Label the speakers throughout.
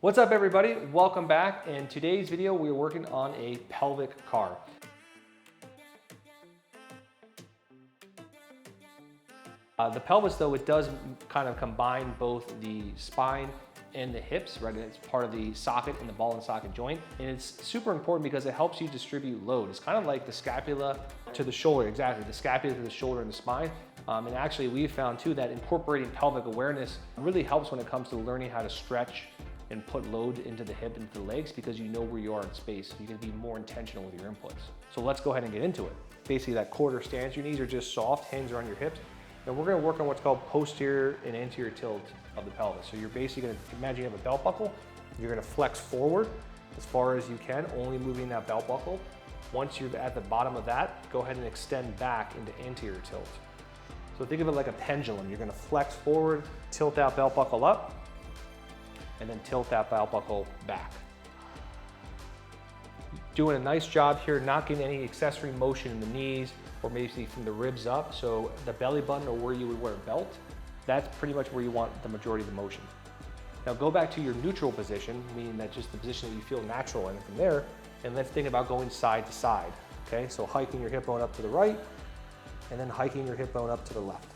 Speaker 1: What's up everybody? Welcome back. In today's video, we're working on a pelvic car. The pelvis though, it does kind of combine both the spine and the hips, right? It's part of the socket and the ball and socket joint. And it's super important because it helps you distribute load. It's kind of like the scapula to the shoulder, exactly. The scapula to the shoulder and the spine. And actually we've found too that incorporating pelvic awareness really helps when it comes to learning how to stretch and put load into the hip and into the legs because you know where you are in space. You can be more intentional with your inputs. So let's go ahead and get into it. Basically that quarter stance, your knees are just soft, hands are on your hips. And we're gonna work on what's called posterior and anterior tilt of the pelvis. So you're basically gonna imagine you have a belt buckle. You're gonna flex forward as far as you can, only moving that belt buckle. Once you're at the bottom of that, go ahead and extend back into anterior tilt. So think of it like a pendulum. You're gonna flex forward, tilt that belt buckle up, and then tilt that belt buckle back. Doing a nice job here, not getting any accessory motion in the knees or maybe from the ribs up. So the belly button or where you would wear a belt, that's pretty much where you want the majority of the motion. Now go back to your neutral position, meaning that just the position that you feel natural in from there, and let's think about going side to side, okay? So hiking your hip bone up to the right, and then hiking your hip bone up to the left.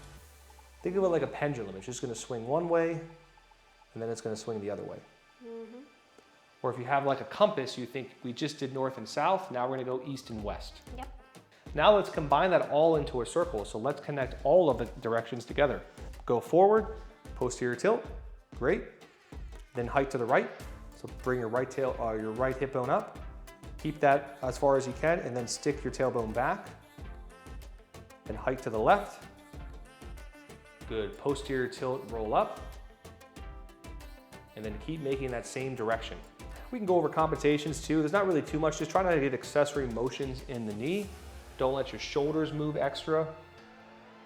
Speaker 1: Think of it like a pendulum. It's just gonna swing one way, and then it's gonna swing the other way. Or if you have like a compass, you think we just did north and south, now we're gonna go east and west.
Speaker 2: Yep.
Speaker 1: Now let's combine that all into a circle. So let's connect all of the directions together. Go forward, posterior tilt, great. Then hike to the right. So bring your right hip bone up. Keep that as far as you can, and then stick your tailbone back. Then hike to the left. Good, posterior tilt, roll up. And then keep making that same direction. We can go over compensations too. There's not really too much. Just try not to get accessory motions in the knee. Don't let your shoulders move extra,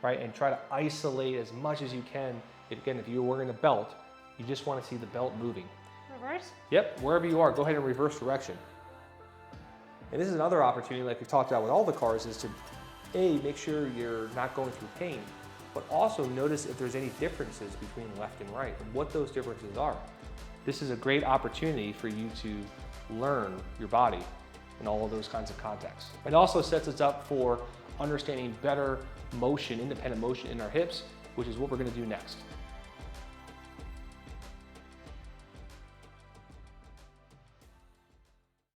Speaker 1: right? And try to isolate as much as you can. Again, if you're wearing a belt, you just want to see the belt moving.
Speaker 2: Reverse?
Speaker 1: Yep, wherever you are, go ahead and reverse direction. And this is another opportunity, like we've talked about with all the cars, is to make sure you're not going through pain, but also notice if there's any differences between left and right and what those differences are. This is a great opportunity for you to learn your body in all of those kinds of contexts. It also sets us up for understanding better motion, independent motion in our hips, which is what we're gonna do next.